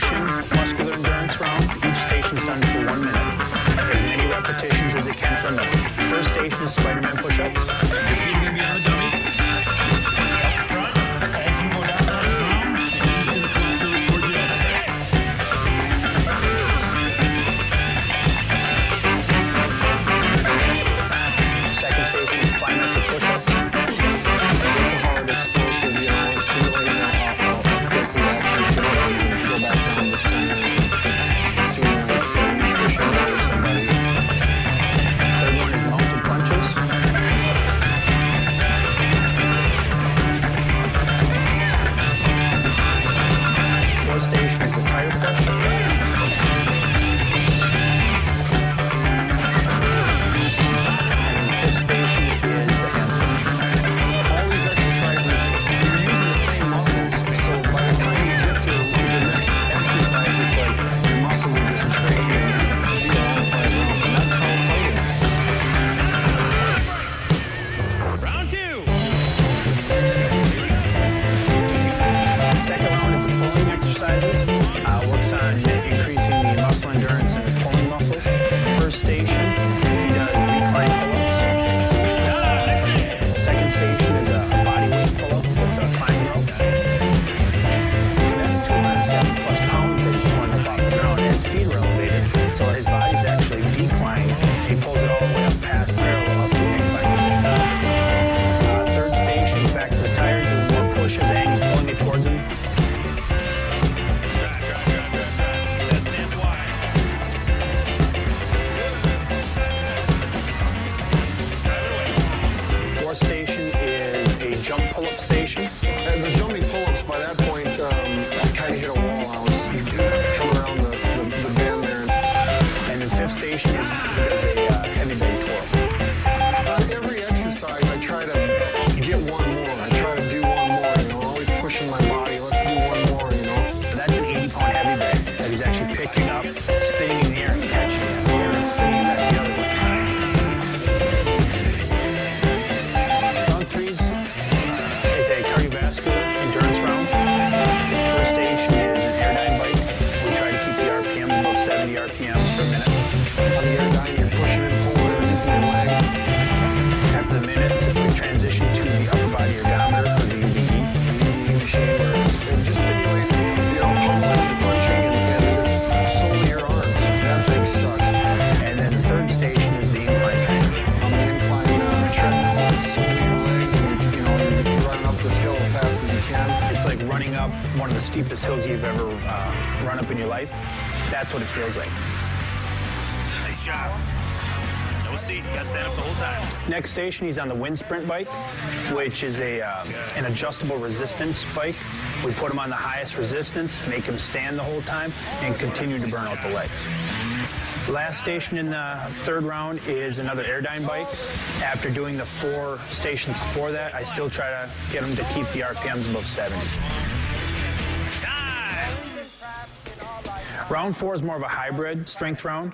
finishing muscular endurance round. Each station's done for 1 minute. As many repetitions as it can for a minute. First station is Spider-Man push-ups. Your feet are going to be on the dummy. Up front, as you go down towards the ground, the knees going to come through towards you. Second station is plyometric push-ups. It's a hard, explosive, simulating a quick reaction to it, and then go back down the center and simulate pushing over somebody. Third one is mounted punches. Fourth station is the tire push. And fifth station is the hand switch. All these exercises, you're using the same muscles, so by the time you get to the next exercise, it's like your muscles are just trained, and it's all 5 rounds, and that's how fighting. Round 2. Second round is the pulling exercises. Works on increasing the muscle endurance and the pulling muscles. First station, he does recline pull-ups. Second station is a body weight pull-up with a climb rope. That's 207 plus pounds that he's pulling up off the ground. His feet are elevated, so his body's actually declining. He pulls it all the way up past parallel up to the incline. Third station is back to the tire, doing more pushes, and he's pulling it towards him. That stands wide. Drive it away. Fourth station is a jump pull-up station. And the jumping pull-ups, by that point, I kind of hit a wall. I was coming around the bend there. And then fifth station, he does a heavy bag twirl. Every exercise, I try to get one more. I try to do one more, always pushing my body. Let's do one more, That's an 80-pound heavy bag that he's actually picking up, spinning in the air and catching it in the air and spinning back the other way. Round 3 is a cardiovascular endurance round. First station is an airdyne bike. We try to keep the RPMs above 70 RPMs per minute. On the airdyne, you're pushing and pulling and using your legs. After the minute, it's a quick transition to the upper body ergometer or the UBE. Machine where it just simulates, pummeling and punching, and it's solely your arms. That thing sucks. And then the third station is the incline training. On the incline treadmill, it's solely your legs, and you're running up this hill as fast as you can. It's like running up one of the steepest hills you've ever run up in your life. That's what it feels like. Nice job. No seat. You got to stand up the whole time. Next station, he's on the wind sprint bike, which is an adjustable resistance bike. We put him on the highest resistance, make him stand the whole time, and continue to burn out the legs. Last station in the third round is another airdyne bike. After doing the 4 stations before that, I still try to get him to keep the RPMs above 70. Time. Round 4 is more of a hybrid strength round.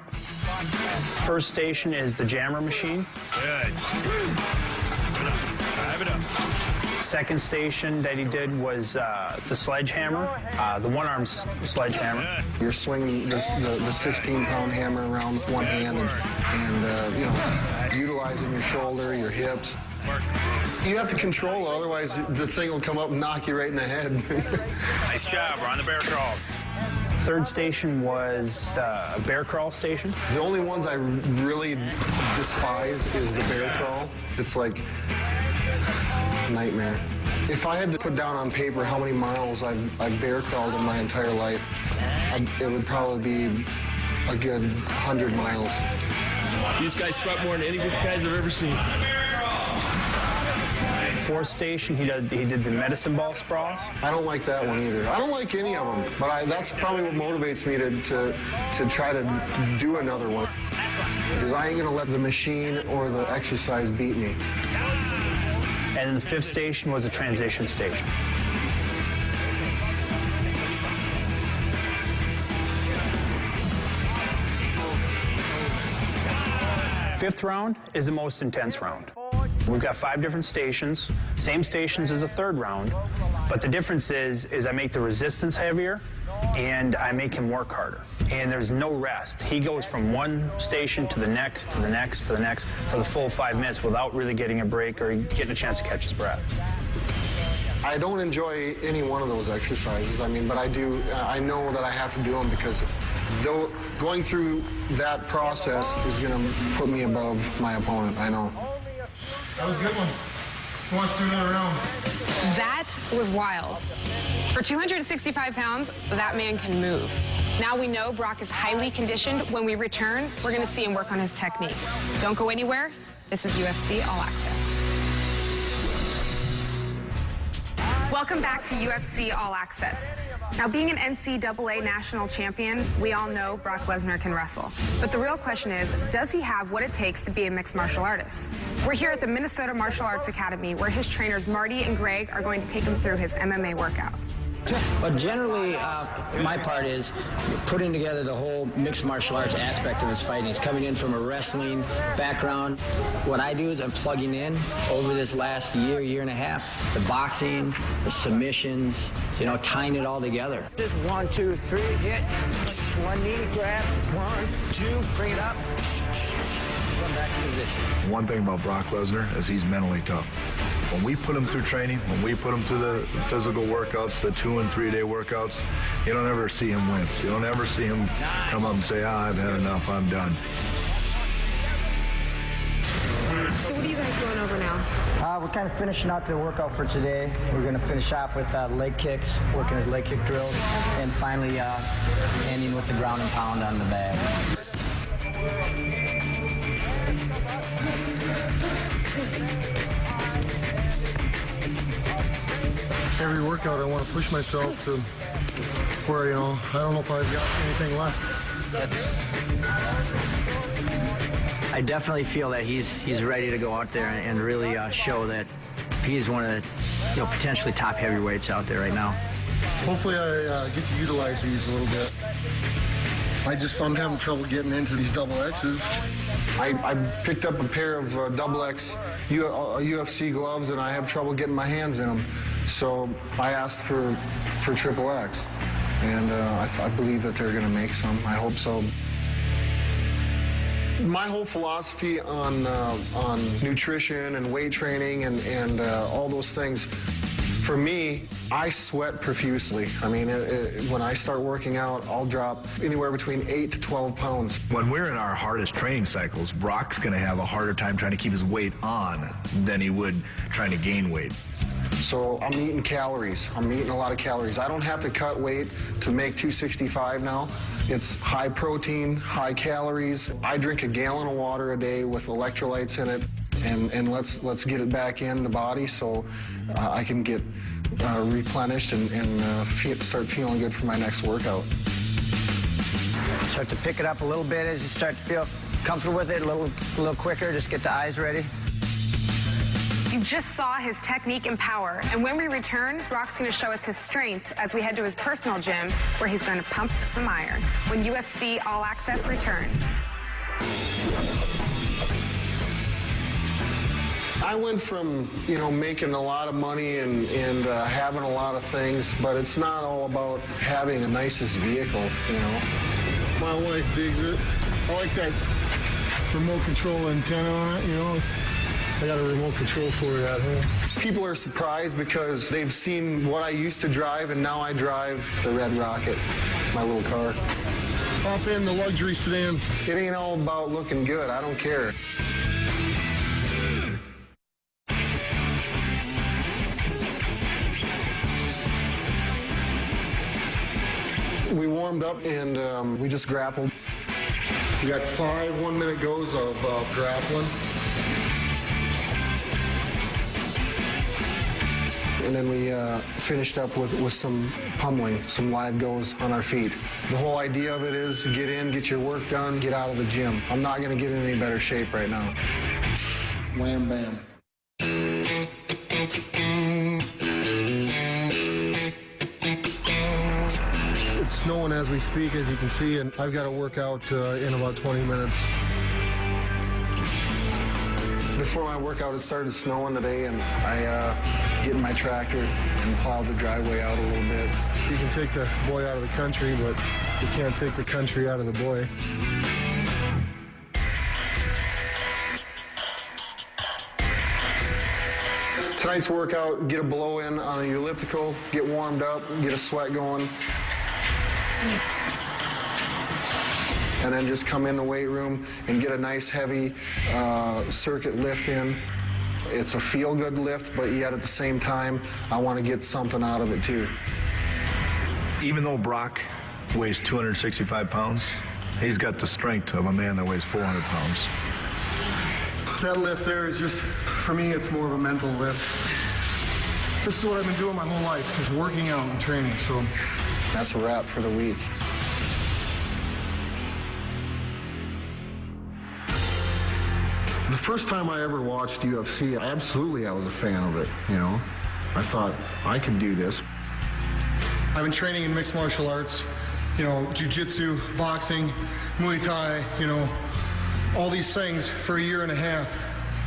First station is the jammer machine. Good. Drive it up. Second station that he did was the sledgehammer, the one-arm sledgehammer. You're swinging the 16-pound hammer around with one hand and utilizing your shoulder, your hips. You have to control it, otherwise the thing will come up and knock you right in the head. Nice job. We're on the bear crawls. Third station was a bear crawl station. The only ones I really despise is the bear crawl. It's like nightmare. If I had to put down on paper how many miles I've bear crawled in my entire life, it would probably be a good 100 miles. These guys sweat more than any of you guys I've ever seen. Fourth station, he did the medicine ball sprawls. I don't like that one either. I don't like any of them, but that's probably what motivates me to try to do another one. Because I ain't gonna let the machine or the exercise beat me. And then the fifth station was a transition station. Fifth round is the most intense round. We've got 5 different stations, same stations as the third round, but the difference is I make the resistance heavier and I make him work harder. And there's no rest. He goes from one station to the next, to the next, to the next for the full 5 minutes without really getting a break or getting a chance to catch his breath. I don't enjoy any one of those exercises. I mean, but I do. I know that I have to do them because though going through that process is going to put me above my opponent. I know. That was a good one. Who wants to do another round? That was wild. For 265 pounds, that man can move. Now we know Brock is highly conditioned. When we return, we're going to see him work on his technique. Don't go anywhere. This is UFC All Access. Welcome back to UFC All Access. Now, being an NCAA national champion, we all know Brock Lesnar can wrestle. But the real question is, does he have what it takes to be a mixed martial artist? We're here at the Minnesota Martial Arts Academy, where his trainers Marty and Greg are going to take him through his MMA workout. But generally, my part is putting together the whole mixed martial arts aspect of his fighting. He's coming in from a wrestling background. What I do is I'm plugging in over this last year, year and a half, the boxing, the submissions, you know, tying it all together. Just 1, 2, 3, hit, one knee, grab, 1, 2, bring it up, come back to position. One thing about Brock Lesnar is he's mentally tough. When we put him through training, when we put him through the physical workouts, the 2- and 3-day workouts, you don't ever see him wince. You don't ever see him come up and say, I've had enough, I'm done. So what are you guys going over now? We're kind of finishing out the workout for today. We're going to finish off with leg kicks, working his leg kick drills, and finally ending with the ground and pound on the bag. Every workout, I want to push myself to where, you know, I don't know if I've got anything left. I definitely feel that he's ready to go out there and really show that he's one of the, you know, potentially top heavyweights out there right now. Hopefully I get to utilize these a little bit. I'm having trouble getting into these double X's. I picked up a pair of double X UFC gloves, and I have trouble getting my hands in them. So I asked for triple X, and I believe that they're going to make some. I hope so. My whole philosophy on nutrition and weight training and all those things, for me, I sweat profusely. I mean, when I start working out, I'll drop anywhere between 8 to 12 pounds. When we're in our hardest training cycles, Brock's going to have a harder time trying to keep his weight on than he would trying to gain weight. So I'm eating calories. I'm eating a lot of calories. I don't have to cut weight to make 265 now. It's high protein, high calories. I drink a gallon of water a day with electrolytes in it, and let's get it back in the body so I can get replenished and start feeling good for my next workout. Start to pick it up a little bit as you start to feel comfortable with it, a little quicker. Just get the eyes ready. You just saw his technique and power, and when we return, Brock's going to show us his strength as we head to his personal gym, where he's going to pump some iron when UFC All Access returns. I went from, you know, making a lot of money and having a lot of things, but it's not all about having the nicest vehicle, you know. My wife digs it. I like that remote control antenna on it, you know. I got a remote control for it at home. People are surprised because they've seen what I used to drive, and now I drive the Red Rocket, my little car. Hop in the luxury sedan. It ain't all about looking good. I don't care. We warmed up and we just grappled. We got 5 1-minute goes of grappling. And then we finished up with some pummeling, some live goes on our feet. The whole idea of it is get in, get your work done, get out of the gym. I'm not going to get in any better shape right now. Wham, bam. It's snowing as we speak, as you can see, and I've got to work out in about 20 minutes. Before my workout, it started snowing today, and I get in my tractor and plow the driveway out a little bit. You can take the boy out of the country, but you can't take the country out of the boy. Tonight's workout, get a blow in on your elliptical, get warmed up, get a sweat going. And then just come in the weight room and get a nice heavy circuit lift in. It's a feel-good lift, but yet at the same time, I want to get something out of it too. Even though Brock weighs 265 pounds, he's got the strength of a man that weighs 400 pounds. That lift there is just, for me, it's more of a mental lift. This is what I've been doing my whole life, is working out and training, so. That's a wrap for the week. The first time I ever watched UFC, absolutely I was a fan of it, you know. I thought, I can do this. I've been training in mixed martial arts, you know, jiu-jitsu, boxing, Muay Thai, you know, all these things for a year and a half.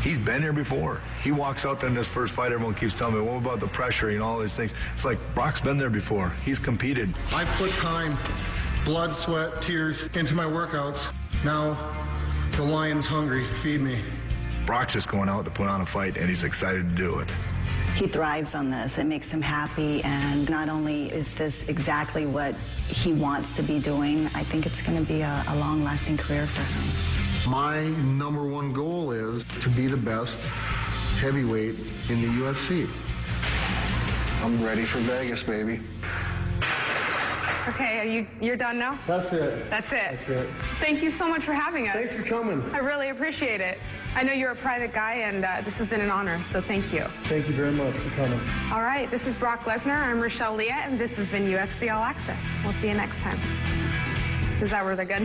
He's been here before. He walks out there in his first fight, everyone keeps telling me, what about the pressure and all these things? It's like, Brock's been there before. He's competed. I put time, blood, sweat, tears into my workouts. Now, the lion's hungry. Feed me. Brock's just going out to put on a fight, and he's excited to do it. He thrives on this. It makes him happy, and not only is this exactly what he wants to be doing, I think it's going to be a long-lasting career for him. My number one goal is to be the best heavyweight in the UFC. I'm ready for Vegas, baby. Okay, you're done now? That's it. That's it. That's it. Thank you so much for having us. Thanks for coming. I really appreciate it. I know you're a private guy, and this has been an honor, so thank you. Thank you very much for coming. All right, this is Brock Lesnar. I'm Rochelle Leah, and this has been UFC All Access. We'll see you next time. Is that where the gun